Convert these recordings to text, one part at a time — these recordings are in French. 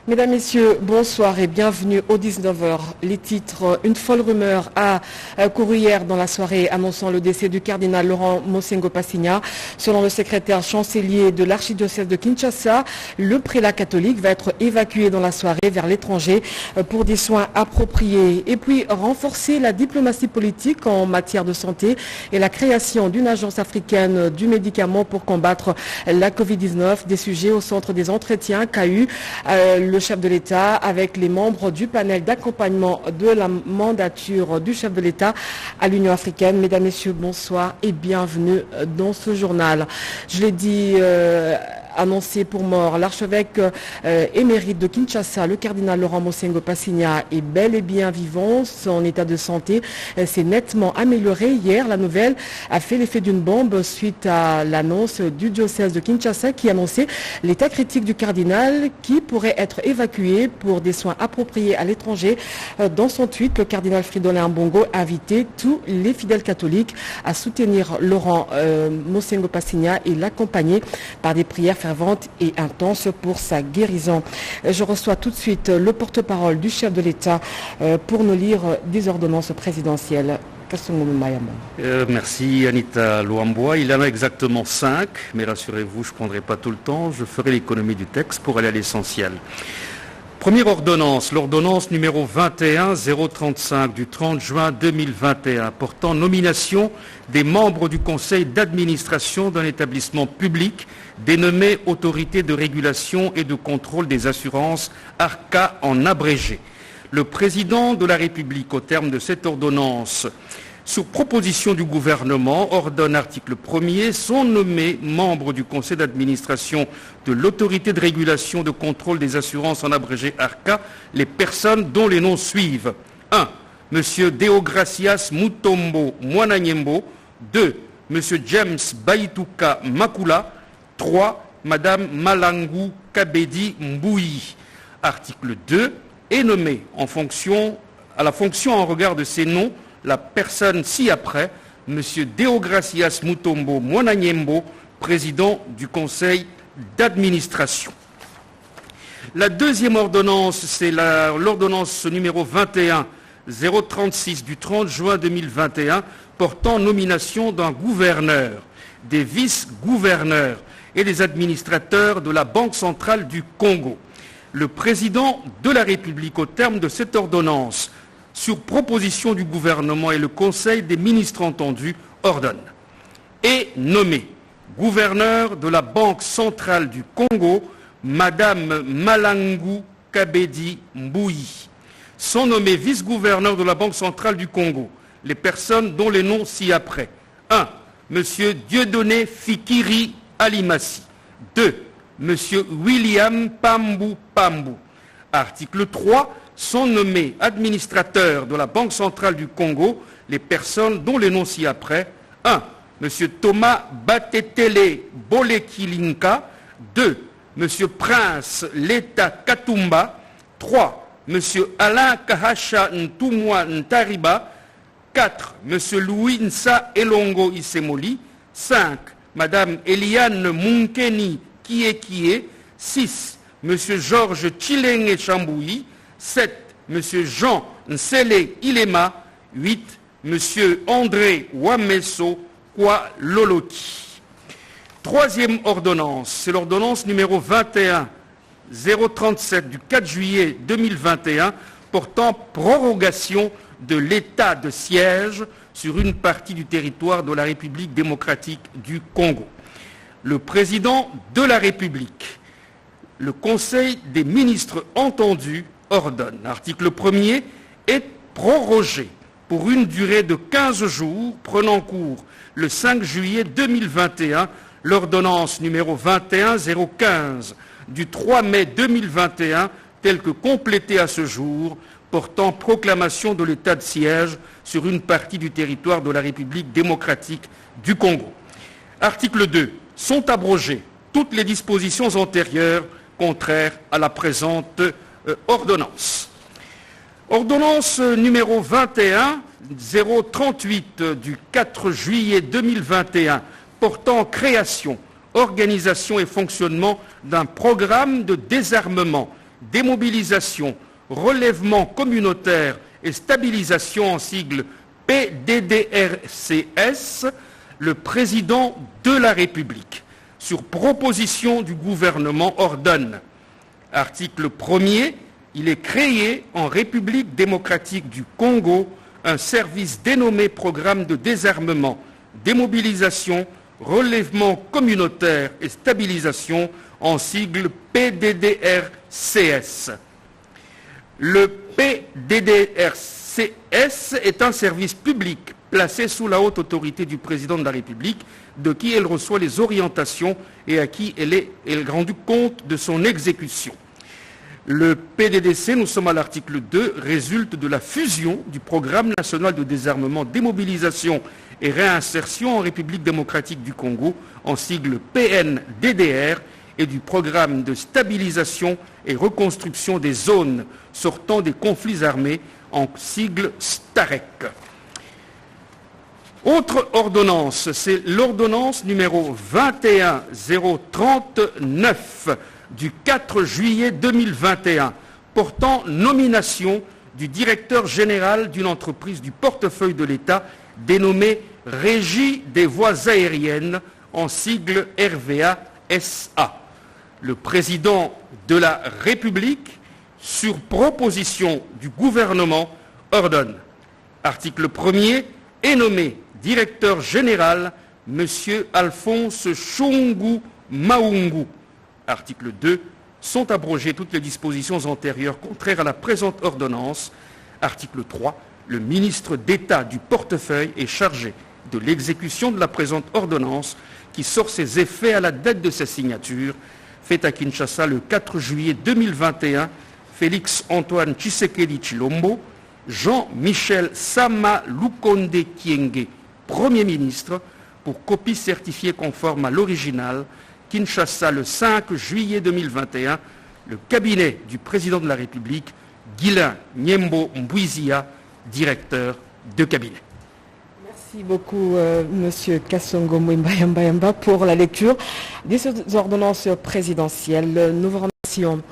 Mesdames, Messieurs, bonsoir et bienvenue au 19h. Les titres, une folle rumeur a couru hier dans la soirée annonçant le décès du cardinal Laurent Mosengo Passigna. Selon le secrétaire chancelier de l'archidiocèse de Kinshasa, le prélat catholique va être évacué dans la soirée vers l'étranger pour des soins appropriés. Et puis renforcer la diplomatie politique en matière de santé et la création d'une agence africaine du médicament pour combattre la Covid-19. Des sujets au centre des entretiens qu'a eu le chef de l'État avec les membres du panel d'accompagnement de la mandature du chef de l'État à l'Union africaine. Mesdames, Messieurs, bonsoir et bienvenue dans ce journal. Je l'ai dit, annoncé pour mort, l'archevêque émérite de Kinshasa, le cardinal Laurent Mosengo Passigna, est bel et bien vivant. Son état de santé s'est nettement amélioré. Hier, la nouvelle a fait l'effet d'une bombe suite à l'annonce du diocèse de Kinshasa qui annonçait l'état critique du cardinal qui pourrait être évacué pour des soins appropriés à l'étranger. Dans son tweet, le cardinal Fridolin Mbongo a invité tous les fidèles catholiques à soutenir Laurent Mosengo Passigna et l'accompagner par des prières fervente et intense pour sa guérison. Je reçois tout de suite le porte-parole du chef de l'État pour nous lire des ordonnances présidentielles. Merci Anita Luamboa. Il y en a exactement 5, mais rassurez-vous, je ne prendrai pas tout le temps. Je ferai l'économie du texte pour aller à l'essentiel. Première ordonnance, l'ordonnance numéro 21-035 du 30 juin 2021 portant nomination des membres du conseil d'administration d'un établissement public dénommé Autorité de régulation et de contrôle des assurances, ARCA en abrégé. Le président de la République, au terme de cette ordonnance, sur proposition du gouvernement, ordonne article 1er, sont nommés membres du conseil d'administration de l'autorité de régulation de contrôle des assurances en abrégé ARCA les personnes dont les noms suivent. 1. M. Deogracias Mutombo Mwananyembo. 2. M. James Baituka Makula. 3. Mme Malangu Kabedi Mbouyi. Article 2. Est nommé à la fonction en regard de ces noms la personne ci-après, M. Deogracias Mutombo Mwananyembo, président du conseil d'administration. La deuxième ordonnance, c'est l'ordonnance numéro 21-036 du 30 juin 2021 portant nomination d'un gouverneur, des vice-gouverneurs et des administrateurs de la Banque centrale du Congo. Le président de la République, au terme de cette ordonnance, sur proposition du gouvernement et le Conseil des ministres entendus, ordonne et nommé gouverneur de la Banque centrale du Congo, Madame Malangu Kabedi Mbouyi. Sont nommés vice-gouverneurs de la Banque centrale du Congo les personnes dont les noms ci-après. 1. Monsieur Dieudonné Fikiri Alimassi. 2. Monsieur William Pambu Pambu. Article 3. Sont nommés administrateurs de la Banque centrale du Congo les personnes dont les noms ci-après. 1. M. Thomas Batetele Bolekilinka. 2. M. Prince Leta Katumba. 3. M. Alain Kahasha Ntumwa Ntariba. 4. M. Louis Nsa Elongo Isemoli. 5. Mme Eliane Munkeni Kiekie. 6. M. Georges Chilenge Chambouyi. 7. M. Jean Nsele Ilema. 8. M. André Wameso Kwa Loloti. Troisième ordonnance, c'est l'ordonnance numéro 21-037 du 4 juillet 2021 portant prorogation de l'état de siège sur une partie du territoire de la République démocratique du Congo. Le président de la République, le Conseil des ministres entendus, ordonne. L'article 1er est prorogé pour une durée de 15 jours, prenant cours le 5 juillet 2021, l'ordonnance numéro 21-015 du 3 mai 2021, telle que complétée à ce jour, portant proclamation de l'état de siège sur une partie du territoire de la République démocratique du Congo. Article 2. Sont abrogées toutes les dispositions antérieures contraires à la présente ordonnance. Ordonnance numéro 21-038 du 4 juillet 2021 portant création, organisation et fonctionnement d'un programme de désarmement démobilisation, relèvement communautaire et stabilisation en sigle PDDRCS, le président de la République, sur proposition du gouvernement, ordonne. Article 1er, il est créé en République démocratique du Congo un service dénommé Programme de désarmement, démobilisation, relèvement communautaire et stabilisation en sigle PDDRCS. Le PDDRCS est un service public placé sous la haute autorité du président de la République, de qui elle reçoit les orientations et à qui elle rendu compte de son exécution. Le PDDC, nous sommes à l'article 2, résulte de la fusion du Programme national de désarmement, démobilisation et réinsertion en République démocratique du Congo, en sigle PNDDR, et du Programme de stabilisation et reconstruction des zones sortant des conflits armés, en sigle STAREC. Autre ordonnance, c'est l'ordonnance numéro 21039 du 4 juillet 2021 portant nomination du directeur général d'une entreprise du portefeuille de l'État dénommée Régie des voies aériennes, en sigle RVA SA. Le président de la République, sur proposition du gouvernement, ordonne. Article 1er, est nommé directeur général M. Alphonse Chongu Maungu. Article 2, sont abrogées toutes les dispositions antérieures contraires à la présente ordonnance. Article 3, le ministre d'État du portefeuille est chargé de l'exécution de la présente ordonnance qui sort ses effets à la date de sa signature, faite à Kinshasa le 4 juillet 2021, Félix Antoine Tshisekedi Tshilombo, Jean-Michel Sama Lukonde Kyenge, Premier ministre, pour copie certifiée conforme à l'original, Kinshasa le 5 juillet 2021, le cabinet du président de la République, Guilain Nyembo Mbouizia, directeur de cabinet. Merci beaucoup, Monsieur Kassongo Mbayamba, pour la lecture des ordonnances présidentielles. Nous vous remercions.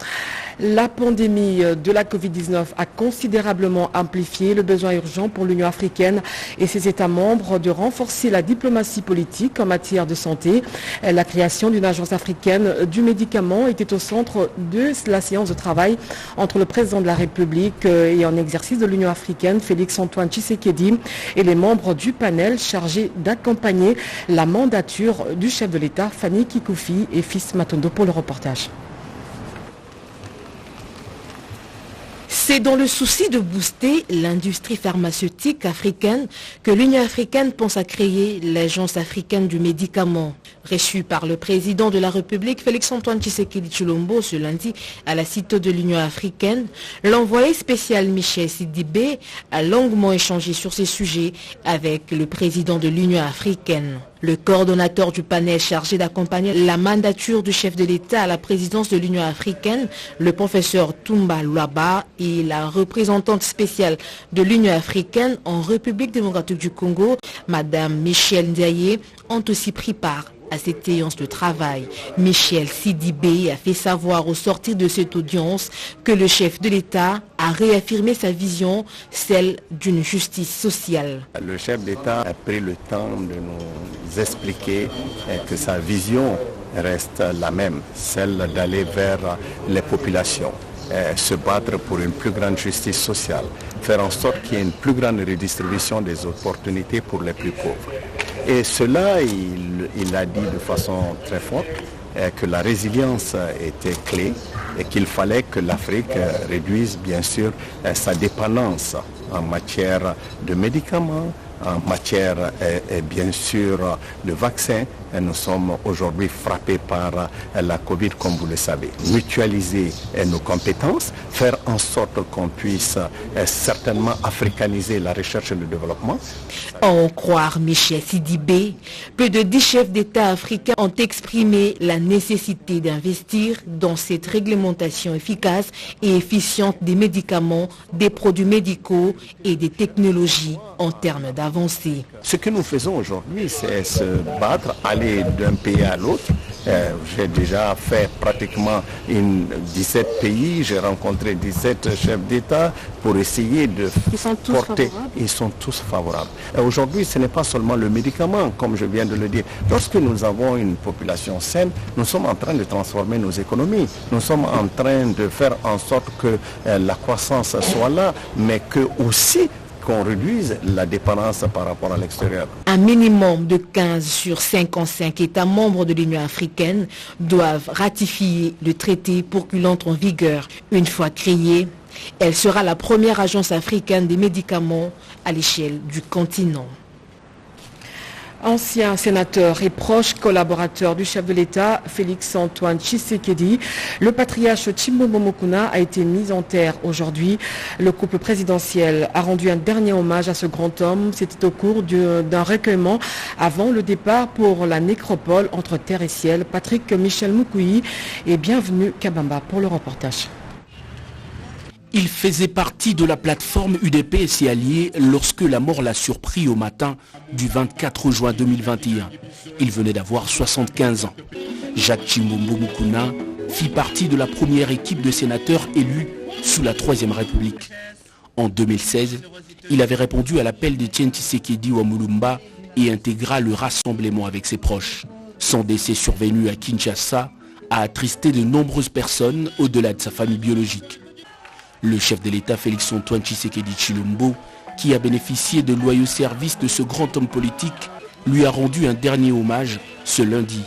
La pandémie de la Covid-19 a considérablement amplifié le besoin urgent pour l'Union africaine et ses États membres de renforcer la diplomatie politique en matière de santé. La création d'une agence africaine du médicament était au centre de la séance de travail entre le président de la République et en exercice de l'Union africaine, Félix Antoine Tshisekedi, et les membres du panel chargés d'accompagner la mandature du chef de l'État, Fanny Kikoufi et Fils Matondo, pour le reportage. C'est dans le souci de booster l'industrie pharmaceutique africaine que l'Union africaine pense à créer l'Agence africaine du médicament. Reçu par le président de la République, Félix-Antoine Tshisekedi Tshilombo, ce lundi à la cité de l'Union africaine, l'envoyé spécial Michel Sidibé a longuement échangé sur ces sujets avec le président de l'Union africaine. Le coordonnateur du panel chargé d'accompagner la mandature du chef de l'État à la présidence de l'Union africaine, le professeur Toumba Luaba, et la représentante spéciale de l'Union africaine en République démocratique du Congo, Madame Michel Ndiaye, ont aussi pris part à cette séance de travail. Michel Sidibé a fait savoir au sortir de cette audience que le chef de l'État a réaffirmé sa vision, celle d'une justice sociale. Le chef d'État a pris le temps de nous expliquer que sa vision reste la même, celle d'aller vers les populations, se battre pour une plus grande justice sociale, faire en sorte qu'il y ait une plus grande redistribution des opportunités pour les plus pauvres. Et cela, il a dit de façon très forte que la résilience était clé et qu'il fallait que l'Afrique réduise bien sûr sa dépendance en matière de médicaments, en matière bien sûr de vaccins. Nous sommes aujourd'hui frappés par la Covid, comme vous le savez. Mutualiser nos compétences, faire en sorte qu'on puisse certainement africaniser la recherche et le développement. En croire Michel Sidibé, plus de 10 chefs d'État africains ont exprimé la nécessité d'investir dans cette réglementation efficace et efficiente des médicaments, des produits médicaux et des technologies en termes d'avancement. avancées. Ce que nous faisons aujourd'hui, c'est se battre, aller d'un pays à l'autre. J'ai déjà fait pratiquement 17 pays, j'ai rencontré 17 chefs d'État pour essayer de porter. Ils sont tous favorables. Aujourd'hui, ce n'est pas seulement le médicament, comme je viens de le dire. Lorsque nous avons une population saine, nous sommes en train de transformer nos économies. Nous sommes en train de faire en sorte que la croissance soit là, mais que aussi qu'on réduise la dépendance par rapport à l'extérieur. Un minimum de 15 sur 55 États membres de l'Union africaine doivent ratifier le traité pour qu'il entre en vigueur. Une fois créée, elle sera la première agence africaine des médicaments à l'échelle du continent. Ancien sénateur et proche collaborateur du chef de l'État, Félix-Antoine Tshisekedi, le patriarche Tshilombo Mukuna a été mis en terre aujourd'hui. Le couple présidentiel a rendu un dernier hommage à ce grand homme. C'était au cours d'un recueillement avant le départ pour la nécropole entre terre et ciel. Patrick Michel Mukuyi et bienvenue Kabamba pour le reportage. Il faisait partie de la plateforme UDP et ses alliés lorsque la mort l'a surpris au matin du 24 juin 2021. Il venait d'avoir 75 ans. Jacques Tshilombo Mukuna fit partie de la première équipe de sénateurs élus sous la Troisième République. En 2016, il avait répondu à l'appel d'Etienne Tshisekedi Wamulumba et intégra le rassemblement avec ses proches. Son décès survenu à Kinshasa a attristé de nombreuses personnes au-delà de sa famille biologique. Le chef de l'État Félix-Antoine Tshisekedi Tshilombo, qui a bénéficié de loyaux services de ce grand homme politique, lui a rendu un dernier hommage ce lundi.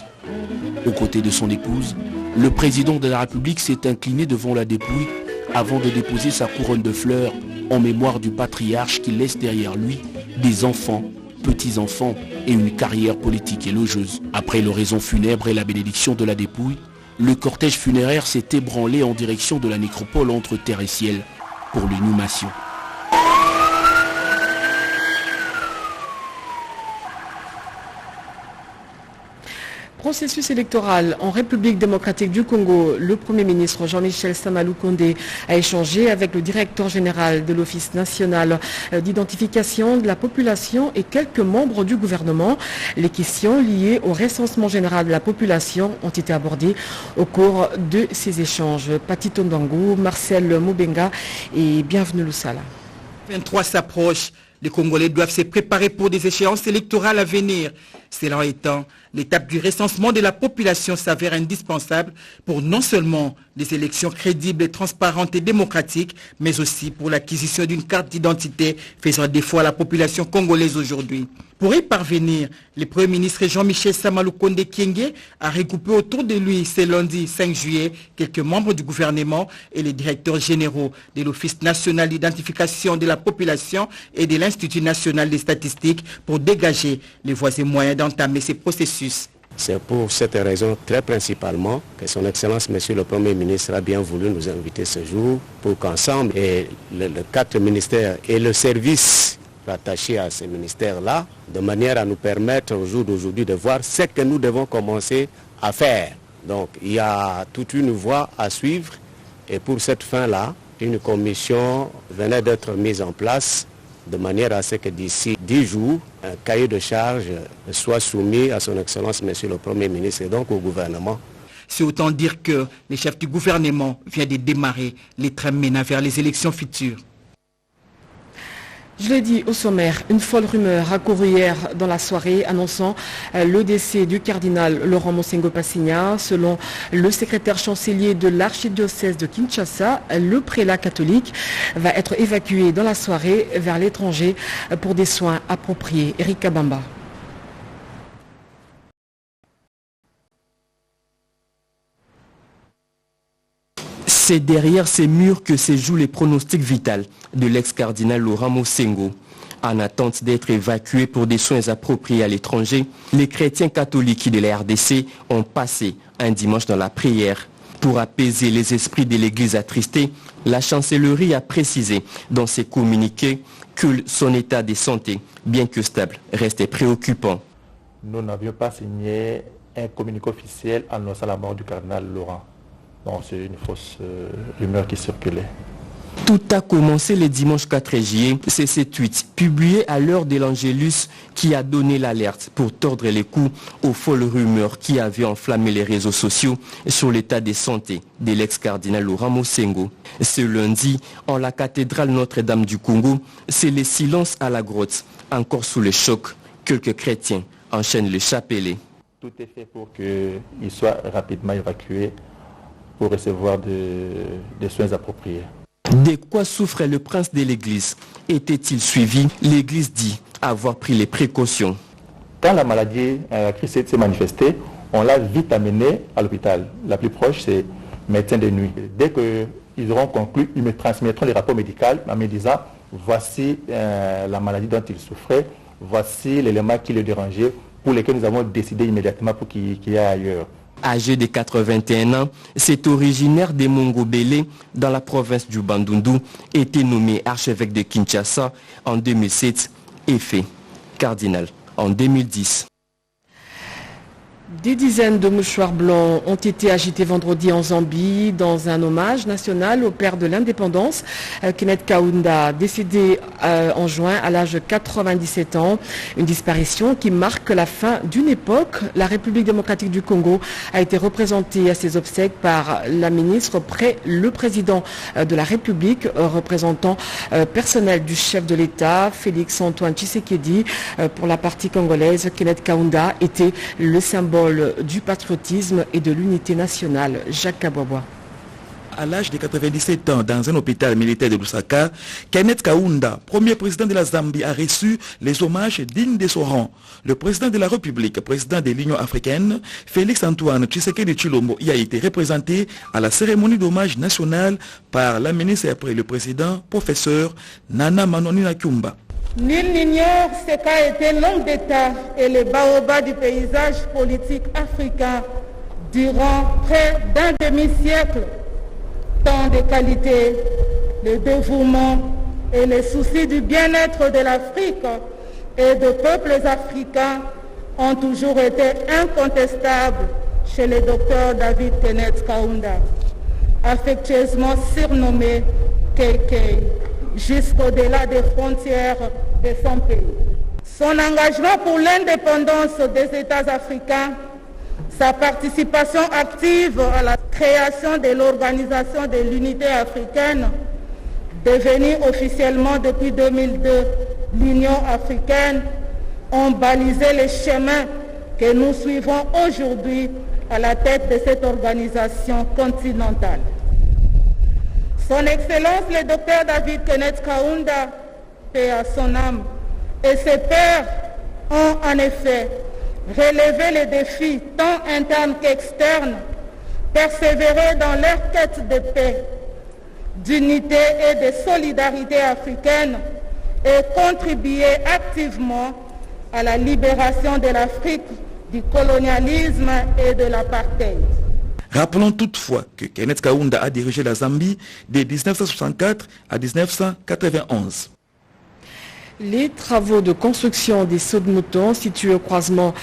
Aux côtés de son épouse, le président de la République s'est incliné devant la dépouille avant de déposer sa couronne de fleurs en mémoire du patriarche qui laisse derrière lui des enfants, petits-enfants et une carrière politique élogieuse. Après l'oraison funèbre et la bénédiction de la dépouille, le cortège funéraire s'est ébranlé en direction de la nécropole entre terre et ciel pour l'inhumation. Processus électoral en République démocratique du Congo, le Premier ministre Jean-Michel Sama-Lukonde a échangé avec le directeur général de l'Office national d'identification de la population et quelques membres du gouvernement. Les questions liées au recensement général de la population ont été abordées au cours de ces échanges. Patito Ndangou, Marcel Moubenga et bienvenue Loussala. 23 s'approche. Les Congolais doivent se préparer pour des échéances électorales à venir. Cela étant, l'étape du recensement de la population s'avère indispensable pour non seulement des élections crédibles, et transparentes et démocratiques, mais aussi pour l'acquisition d'une carte d'identité faisant défaut à la population congolaise aujourd'hui. Pour y parvenir, le Premier ministre Jean-Michel Sama-Lukonde Kyenge a regroupé autour de lui ce lundi 5 juillet quelques membres du gouvernement et les directeurs généraux de l'Office national d'identification de la population et de l'Institut national des statistiques pour dégager les voies et moyens d'entamer ces processus. C'est pour cette raison très principalement que son Excellence Monsieur le Premier ministre a bien voulu nous inviter ce jour pour qu'ensemble, et les 4 ministères et le service rattaché à ces ministères-là, de manière à nous permettre au jour d'aujourd'hui de voir ce que nous devons commencer à faire. Donc il y a toute une voie à suivre et pour cette fin-là, une commission venait d'être mise en place de manière à ce que d'ici 10 jours, un cahier de charge soit soumis à son Excellence Monsieur le Premier ministre et donc au gouvernement. C'est autant dire que le chef du gouvernement vient de démarrer les trains menant vers les élections futures. Je l'ai dit au sommaire, une folle rumeur a couru hier dans la soirée annonçant le décès du cardinal Laurent Mosengo Passigna. Selon le secrétaire chancelier de l'archidiocèse de Kinshasa, le prélat catholique va être évacué dans la soirée vers l'étranger pour des soins appropriés. Eric Kabamba. C'est derrière ces murs que se jouent les pronostics vitaux de l'ex-cardinal Laurent Mosengo. En attente d'être évacué pour des soins appropriés à l'étranger, les chrétiens catholiques de la RDC ont passé un dimanche dans la prière. Pour apaiser les esprits de l'église attristée, la chancellerie a précisé dans ses communiqués que son état de santé, bien que stable, restait préoccupant. Nous n'avions pas signé un communiqué officiel annonçant la mort du cardinal Laurent. Donc c'est une fausse rumeur qui circulait. Tout a commencé le dimanche 4 juillet. C'est ce tweet publié à l'heure de l'Angélus qui a donné l'alerte pour tordre les coups aux folles rumeurs qui avaient enflammé les réseaux sociaux sur l'état de santé de l'ex-cardinal Laurent Mosengo. Ce lundi, en la cathédrale Notre-Dame du Congo, c'est le silence à la grotte. Encore sous le choc, quelques chrétiens enchaînent le chapelet. Tout est fait pour qu'il soit rapidement évacué pour recevoir des soins appropriés. De quoi souffre le prince de l'église? Était-il suivi? L'église dit avoir pris les précautions. Quand la maladie, la crise s'est manifestée, on l'a vite amené à l'hôpital. La plus proche, c'est médecin de nuit. Dès qu'ils auront conclu, ils me transmettront les rapports médicaux en me disant voici la maladie dont il souffrait, voici l'élément qui le dérangeait, pour lesquels nous avons décidé immédiatement pour qu'il y ait ailleurs. Âgé de 81 ans, c'est originaire de Mongobélé, dans la province du Bandundu, était nommé archevêque de Kinshasa en 2007 et fait cardinal en 2010. Des dizaines de mouchoirs blancs ont été agités vendredi en Zambie dans un hommage national au père de l'indépendance, Kenneth Kaunda, décédé en juin à l'âge de 97 ans. Une disparition qui marque la fin d'une époque. La République démocratique du Congo a été représentée à ses obsèques par la ministre près le président de la République, représentant personnel du chef de l'État, Félix Antoine Tshisekedi. Pour la partie congolaise, Kenneth Kaunda était le symbole du patriotisme et de l'unité nationale. Jacques Kabwabwa. À l'âge de 97 ans, dans un hôpital militaire de Lusaka, Kenneth Kaunda, premier président de la Zambie, a reçu les hommages dignes de son rang. Le président de la République, président de l'Union africaine, Félix Antoine Tshisekedi Tshilombo, y a été représenté à la cérémonie d'hommage nationale par la ministre et après le président, professeur Nana Manoni Nakumba. Nul n'ignore ce qu'a été l'homme d'État et le baobab du paysage politique africain durant près d'un demi-siècle. Tant de qualités, le dévouement et le souci du bien-être de l'Afrique et des peuples africains ont toujours été incontestables chez le docteur David Kenneth Kaunda, affectueusement surnommé KK, jusqu'au-delà des frontières de son pays. Son engagement pour l'indépendance des États africains, sa participation active à la création de l'Organisation de l'Unité africaine, devenue officiellement depuis 2002 l'Union africaine, ont balisé le chemin que nous suivons aujourd'hui à la tête de cette organisation continentale. Son Excellence le Dr David Kenneth Kaunda, paix à son âme, et ses pairs ont en effet relevé les défis tant internes qu'externes, persévéré dans leur quête de paix, d'unité et de solidarité africaine et contribué activement à la libération de l'Afrique du colonialisme et de l'apartheid. Rappelons toutefois que Kenneth Kaunda a dirigé la Zambie de 1964 à 1991. Les travaux de construction des sauts de mouton situés au croisement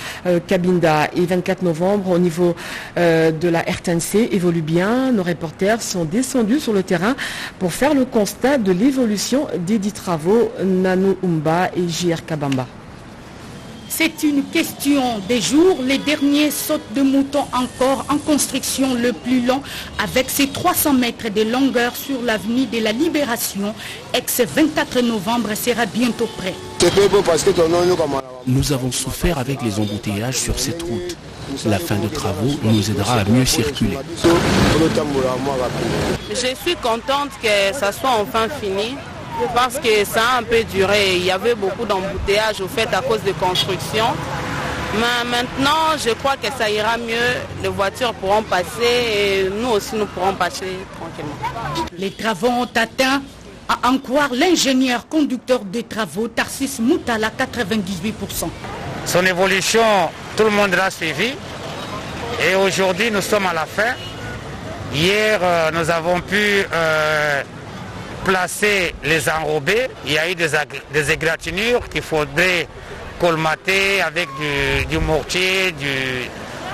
Cabinda et 24 novembre au niveau de la RTNC évoluent bien. Nos reporters sont descendus sur le terrain pour faire le constat de l'évolution des 10 travaux. Nanou Umba et JR Kabamba. C'est une question des jours. Les derniers sauts de mouton encore en construction le plus long avec ses 300 mètres de longueur sur l'avenue de la Libération. Ex-24 novembre sera bientôt prêt. Nous avons souffert avec les embouteillages sur cette route. La fin de travaux nous aidera à mieux circuler. Je suis contente que ça soit enfin fini. Je pense que ça a un peu duré. Il y avait beaucoup d'embouteillages au fait à cause de construction. Mais maintenant, je crois que ça ira mieux. Les voitures pourront passer et nous aussi, nous pourrons passer tranquillement. Les travaux ont atteint, à en croire l'ingénieur conducteur des travaux, Tarsis Moutala, 98%. Son évolution, tout le monde l'a suivi. Et aujourd'hui, nous sommes à la fin. Hier, nous avons pu placer les enrobés. Il y a eu des égratignures qu'il faudrait colmater avec du mortier,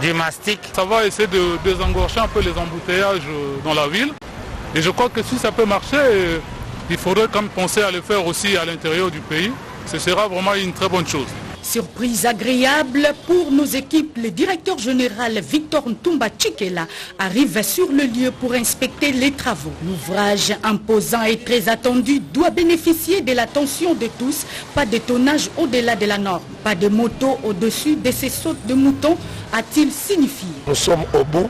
du mastic. Ça va essayer de désengorger un peu les embouteillages dans la ville. Et je crois que si ça peut marcher, il faudrait quand même penser à le faire aussi à l'intérieur du pays. Ce sera vraiment une très bonne chose. Surprise agréable pour nos équipes, le directeur général Victor Ntumba Chikela arrive sur le lieu pour inspecter les travaux. L'ouvrage imposant et très attendu doit bénéficier de l'attention de tous. Pas de tonnage au-delà de la norme, pas de moto au-dessus de ces sautes de moutons, a-t-il signifié. Nous sommes au bout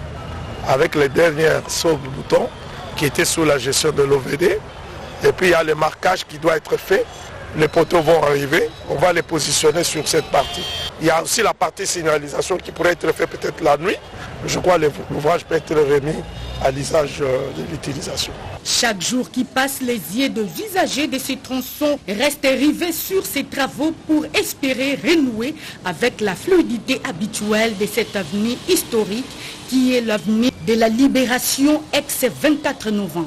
avec les dernières sautes de moutons qui étaient sous la gestion de l'OVD. Et puis il y a le marquage qui doit être fait. Les poteaux vont arriver, on va les positionner sur cette partie. Il y a aussi la partie signalisation qui pourrait être faite peut-être la nuit. Je crois que l'ouvrage peut être remis à l'usage de l'utilisation. Chaque jour qui passe, les yeux des usagers de ces tronçons restent rivés sur ces travaux pour espérer renouer avec la fluidité habituelle de cette avenue historique qui est l'avenue de la Libération ex-24 novembre.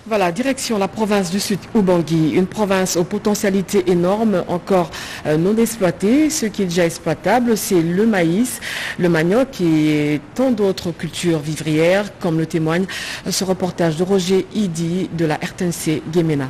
Voilà, direction la province du Sud, Ubangui, une province aux potentialités énormes, encore non exploitée. Ce qui est déjà exploitable, c'est le maïs, le manioc et tant d'autres cultures vivrières, comme le témoigne ce reportage de Roger Idi de la RTNC Guémena.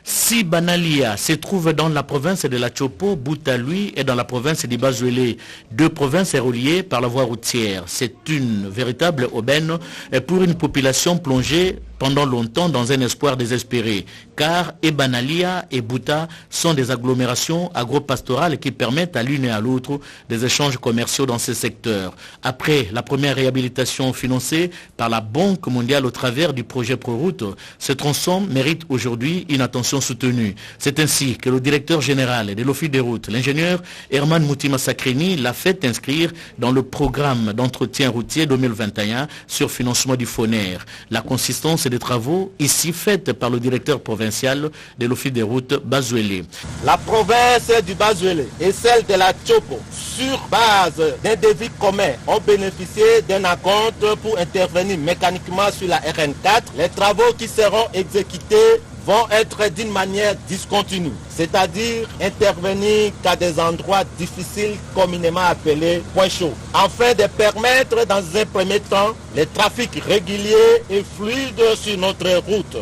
Si Banalia se trouve dans la province de la Chopo, Bouta-Lui est dans la province de Bazuélé. Deux provinces reliées par la voie routière. C'est une véritable aubaine pour une population plongée pendant longtemps dans un espoir désespéré, car Banalia et Bouta sont des agglomérations agro-pastorales qui permettent à l'une et à l'autre des échanges commerciaux dans ces secteurs. Après la première réhabilitation financée par la Banque mondiale au travers du projet Proroute, ce tronçon mérite aujourd'hui une attention soutenue. C'est ainsi que le directeur général de l'Office des routes, l'ingénieur Herman Moutima Sakrini, l'a fait inscrire dans le programme d'entretien routier 2021 sur financement du FONER. La consistance des travaux ici faits par le directeur provincial de l'Office des routes Bazuélé. La province du Bazuélé et celle de la Chopo, sur base d'un devis commun, ont bénéficié d'un acompte pour intervenir mécaniquement sur la RN4. Les travaux qui seront exécutés vont être d'une manière discontinue, c'est-à-dire intervenir qu'à des endroits difficiles communément appelés points chauds, afin de permettre dans un premier temps le trafic régulier et fluide sur notre route.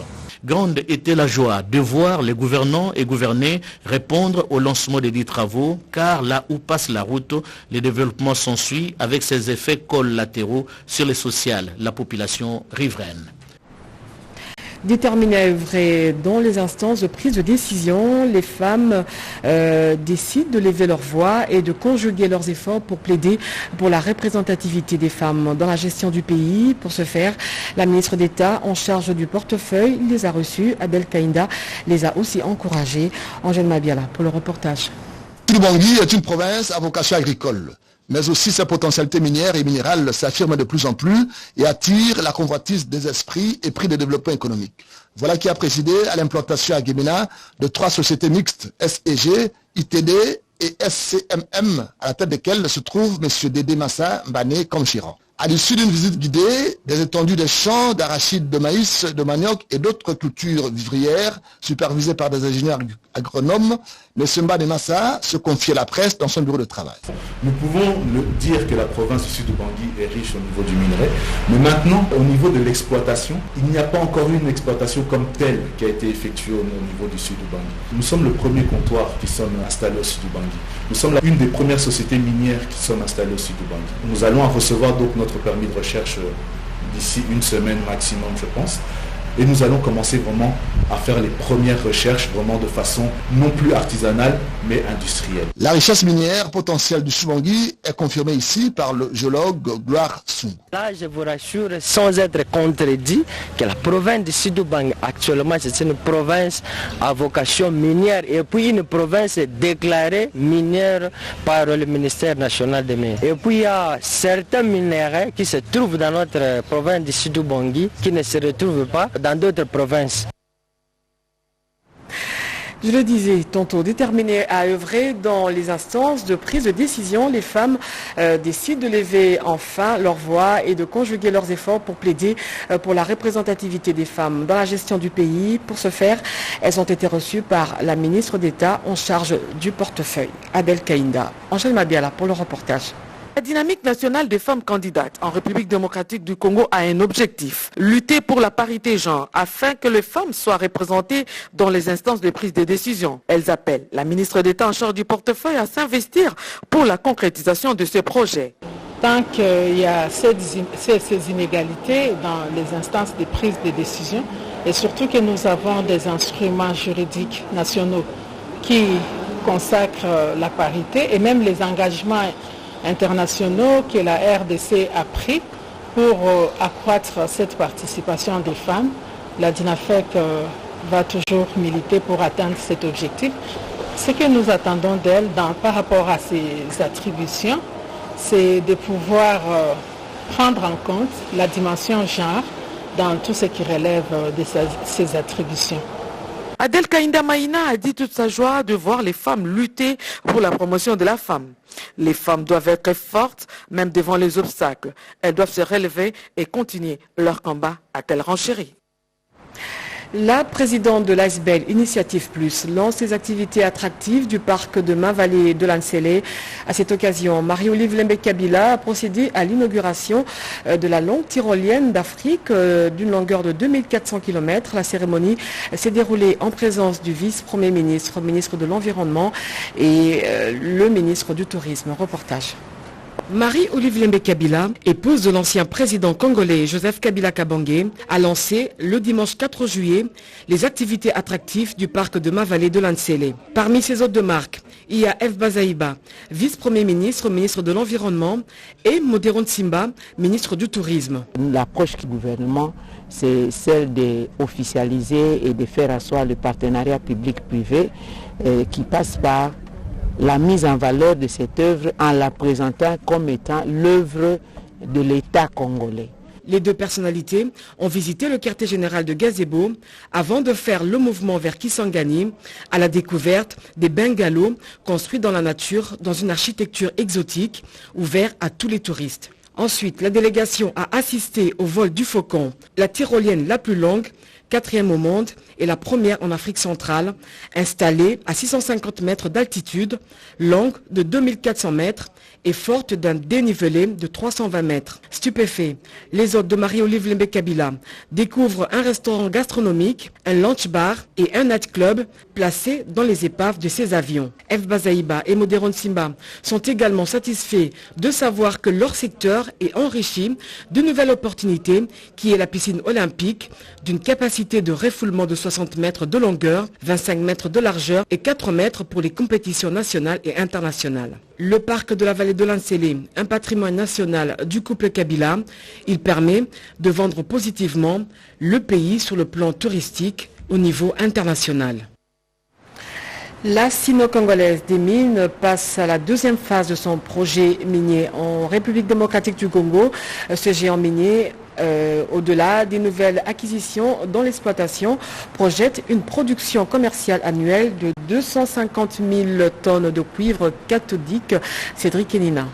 Grande était la joie de voir les gouvernants et gouvernés répondre au lancement des dits travaux, car là où passe la route, le développement s'ensuit avec ses effets collatéraux sur les sociales, la population riveraine. Déterminées à œuvrer dans les instances de prise de décision, les femmes décident de lever leur voix et de conjuguer leurs efforts pour plaider pour la représentativité des femmes dans la gestion du pays. Pour ce faire, la ministre d'État en charge du portefeuille les a reçues. Abel Kainda les a aussi encouragées. Angèle Mabiala pour le reportage. Ubangui est une province à vocation agricole, mais aussi sa potentialité minière et minérale s'affirme de plus en plus et attire la convoitise des esprits et prix de développement économique. Voilà qui a présidé à l'implantation à Guémena de 3 sociétés mixtes, SEG, ITD et SCMM, à la tête desquelles se trouve M. Dédé Massa Mbane Kamchiran. À l'issue d'une visite guidée, des étendues de champs d'arachides, de maïs, de manioc et d'autres cultures vivrières, supervisées par des ingénieurs agronomes, M. Mbane Massa se confiait à la presse dans son bureau de travail. Nous pouvons dire que la province du Sud-Ubangui est riche au niveau du minerai, mais maintenant, au niveau de l'exploitation, il n'y a pas encore eu une exploitation comme telle qui a été effectuée au niveau du Sud-Ubangui. Nous sommes le premier comptoir qui sommes installés au Sud-Ubangui. Nous sommes une des premières sociétés minières qui sommes installées au Sud-Ubangui. Nous allons recevoir donc notre permis de recherche d'ici une semaine maximum, je pense. Et nous allons commencer vraiment à faire les premières recherches vraiment de façon non plus artisanale, mais industrielle. La richesse minière potentielle du Sud-Ubangui est confirmée ici par le géologue Gloire Sung. Là, je vous rassure, sans être contredit, que la province du Sud-Ubangui, actuellement, c'est une province à vocation minière et puis une province déclarée minière par le ministère national des mines. Et puis, il y a certains minéraux qui se trouvent dans notre province du Sud-Ubangui qui ne se retrouvent pas dans d'autres provinces. Je le disais tantôt, déterminées à œuvrer dans les instances de prise de décision, les femmes décident de lever enfin leur voix et de conjuguer leurs efforts pour plaider pour la représentativité des femmes dans la gestion du pays. Pour ce faire, elles ont été reçues par la ministre d'État en charge du portefeuille, Abel Kainda. Angèle Mabiala pour le reportage. La dynamique nationale des femmes candidates en République démocratique du Congo a un objectif, lutter pour la parité genre afin que les femmes soient représentées dans les instances de prise de décision. Elles appellent la ministre d'État en charge du portefeuille à s'investir pour la concrétisation de ce projet. Tant qu'il y a ces inégalités dans les instances de prise de décision et surtout que nous avons des instruments juridiques nationaux qui consacrent la parité et même les engagements internationaux que la RDC a pris pour accroître cette participation des femmes. La DINAFEC va toujours militer pour atteindre cet objectif. Ce que nous attendons d'elle par rapport à ces attributions, c'est de pouvoir prendre en compte la dimension genre dans tout ce qui relève de ces attributions. Adel Kainda Maïna a dit toute sa joie de voir les femmes lutter pour la promotion de la femme. Les femmes doivent être fortes, même devant les obstacles. Elles doivent se relever et continuer leur combat, a-t-elle renchéri. La présidente de l'ASBEL Initiative Plus lance les activités attractives du parc de Main-Vallée de Lansele. À cette occasion, Marie-Olive Lembe-Kabila a procédé à l'inauguration de la longue tyrolienne d'Afrique d'une longueur de 2400 km. La cérémonie s'est déroulée en présence du vice-premier ministre, ministre de l'Environnement et le ministre du Tourisme. Reportage. Marie-Olive Lembe-Kabila, épouse de l'ancien président congolais Joseph Kabila Kabange, a lancé le dimanche 4 juillet les activités attractives du parc de Main-Vallée de Lansele. Parmi ses hôtes de marque, il y a F. Bazaïba, vice-premier ministre, ministre de l'Environnement, et Modéron Simba, ministre du Tourisme. L'approche du gouvernement, c'est celle d'officialiser et de faire asseoir le partenariat public-privé qui passe par la mise en valeur de cette œuvre en la présentant comme étant l'œuvre de l'État congolais. Les deux personnalités ont visité le quartier général de Gazebo avant de faire le mouvement vers Kisangani à la découverte des bungalows construits dans la nature dans une architecture exotique ouverte à tous les touristes. Ensuite, la délégation a assisté au vol du Faucon, la tyrolienne la plus longue, 4e au monde et la première en Afrique centrale, installée à 650 mètres d'altitude, longue de 2400 mètres et forte d'un dénivelé de 320 mètres. Stupéfaits, les hôtes de Marie-Olive Lembe-Kabila découvrent un restaurant gastronomique, un lunch bar et un nightclub placés dans les épaves de ces avions. F. Bazaïba et Modéron Simba sont également satisfaits de savoir que leur secteur est enrichi de nouvelles opportunités qui est la piscine olympique d'une capacité de refoulement de 60 mètres de longueur, 25 mètres de largeur et 4 mètres pour les compétitions nationales et internationales. Le parc de la vallée de Lansele, un patrimoine national du couple Kabila, il permet de vendre positivement le pays sur le plan touristique au niveau international. La sino-congolaise des mines passe à la deuxième phase de son projet minier en République démocratique du Congo. Ce géant minier, au-delà des nouvelles acquisitions dans l'exploitation, projette une production commerciale annuelle de 250 000 tonnes de cuivre cathodique. Cédric Enina.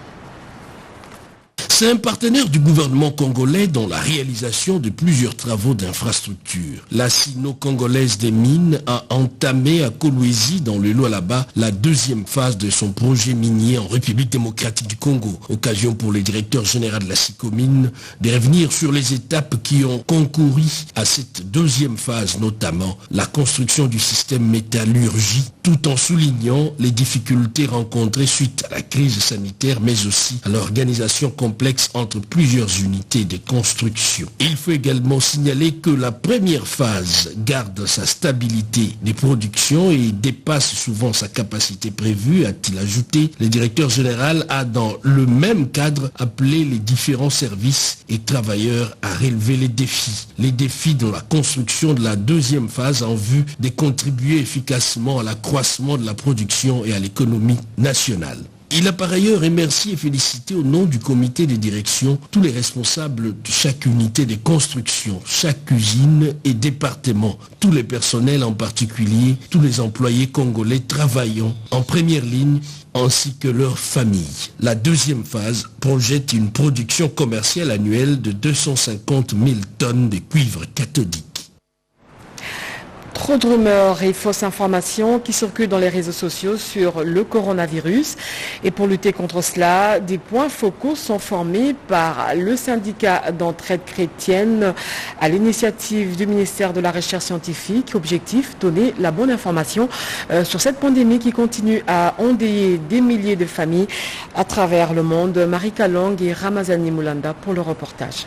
C'est un partenaire du gouvernement congolais dans la réalisation de plusieurs travaux d'infrastructure. La sino-congolaise des mines a entamé à Kolwezi, dans le Lualaba, la deuxième phase de son projet minier en République démocratique du Congo. Occasion pour le directeur général de la SICOMINE de revenir sur les étapes qui ont concouru à cette deuxième phase, notamment la construction du système métallurgie, tout en soulignant les difficultés rencontrées suite à la crise sanitaire, mais aussi à l'organisation complexe entre plusieurs unités de construction. Il faut également signaler que la première phase garde sa stabilité des productions et dépasse souvent sa capacité prévue, a-t-il ajouté. Le directeur général a dans le même cadre appelé les différents services et travailleurs à relever les défis dans la construction de la deuxième phase en vue de contribuer efficacement à l'accroissement de la production et à l'économie nationale. Il a par ailleurs remercié et félicité au nom du comité de direction tous les responsables de chaque unité de construction, chaque usine et département, tous les personnels en particulier, tous les employés congolais travaillant en première ligne ainsi que leurs familles. La deuxième phase projette une production commerciale annuelle de 250 000 tonnes de cuivre cathodique. Trop de rumeurs et fausses informations qui circulent dans les réseaux sociaux sur le coronavirus. Et pour lutter contre cela, des points focaux sont formés par le syndicat d'entraide chrétienne à l'initiative du ministère de la Recherche scientifique. Objectif, donner la bonne information sur cette pandémie qui continue à endeuiller des milliers de familles à travers le monde. Marie Kalong et Ramazani Moulanda pour le reportage.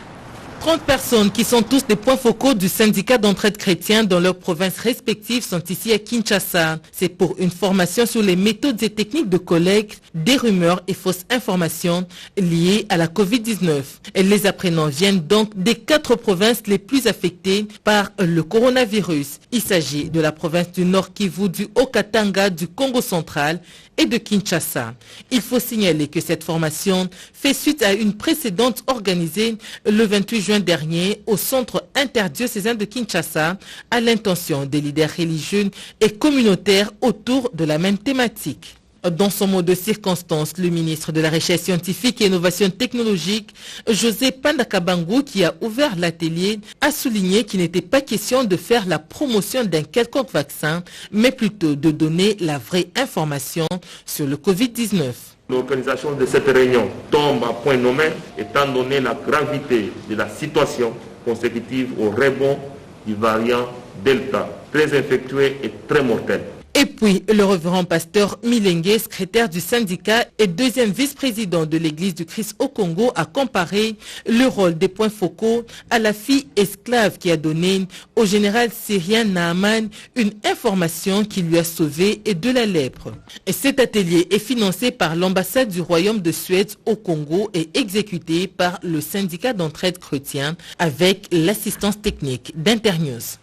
30 personnes qui sont tous des points focaux du syndicat d'entraide chrétien dans leurs provinces respectives sont ici à Kinshasa. C'est pour une formation sur les méthodes et techniques de collecte des rumeurs et fausses informations liées à la Covid-19. Et les apprenants viennent donc des 4 provinces les plus affectées par le coronavirus. Il s'agit de la province du Nord Kivu, du Haut-Katanga, du Congo central et de Kinshasa. Il faut signaler que cette formation fait suite à une précédente organisée le 28 juin dernier au centre interdiocésain de Kinshasa à l'intention des leaders religieux et communautaires autour de la même thématique. Dans son mot de circonstance, le ministre de la Recherche scientifique et innovation technologique, José Pandakabangu, qui a ouvert l'atelier, a souligné qu'il n'était pas question de faire la promotion d'un quelconque vaccin, mais plutôt de donner la vraie information sur le Covid-19. L'organisation de cette réunion tombe à point nommé étant donné la gravité de la situation consécutive au rebond du variant Delta, très infectieux et très mortel. Et puis, le révérend pasteur Milenge, secrétaire du syndicat et deuxième vice-président de l'Église du Christ au Congo, a comparé le rôle des points focaux à la fille esclave qui a donné au général syrien Naaman une information qui lui a sauvé de la lèpre. Et cet atelier est financé par l'ambassade du Royaume de Suède au Congo et exécuté par le syndicat d'entraide chrétien avec l'assistance technique d'Internews.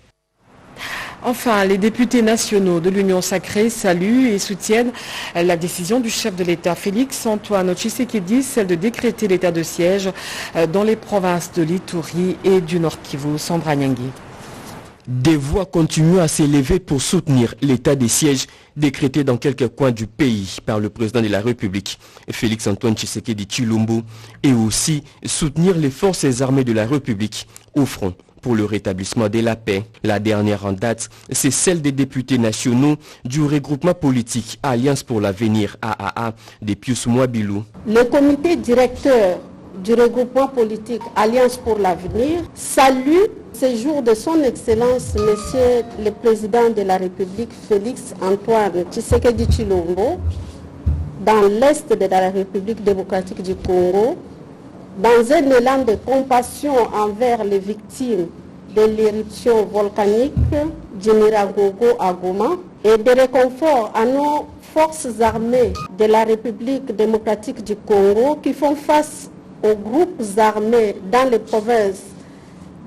Enfin, les députés nationaux de l'Union sacrée saluent et soutiennent la décision du chef de l'État Félix Antoine Tshisekedi, celle de décréter l'état de siège dans les provinces de l'Ituri et du Nord Kivu. Sandra Nyangui. Des voix continuent à s'élever pour soutenir l'état des sièges décrété dans quelques coins du pays par le président de la République, Félix Antoine Tshisekedi Tshilombo, et aussi soutenir les forces armées de la République au front pour le rétablissement de la paix. La dernière en date, c'est celle des députés nationaux du regroupement politique Alliance pour l'avenir AAA de Pius Mwabilou. Le comité directeur du regroupement politique Alliance pour l'avenir salue ce jour de son Excellence, Monsieur le Président de la République Félix Antoine Tshisekedi Tshilombo, dans l'Est de la République démocratique du Congo, dans un élan de compassion envers les victimes de l'éruption volcanique du Nyiragongo à Goma et de réconfort à nos forces armées de la République démocratique du Congo qui font face aux groupes armés dans les provinces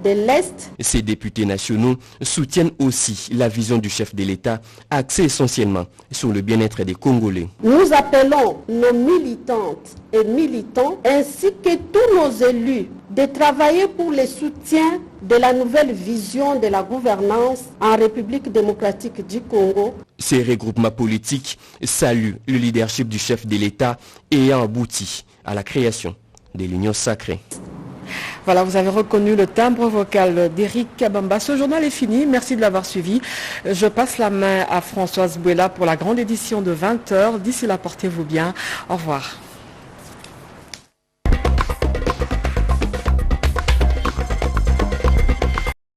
de l'Est. Ces députés nationaux soutiennent aussi la vision du chef de l'État axée essentiellement sur le bien-être des Congolais. Nous appelons nos militantes et militants ainsi que tous nos élus de travailler pour le soutien de la nouvelle vision de la gouvernance en République démocratique du Congo. Ces regroupements politiques saluent le leadership du chef de l'État ayant abouti à la création de l'Union sacrée. Voilà, vous avez reconnu le timbre vocal d'Éric Kabamba. Ce journal est fini. Merci de l'avoir suivi. Je passe la main à Françoise Bouella pour la grande édition de 20h. D'ici là, portez-vous bien. Au revoir.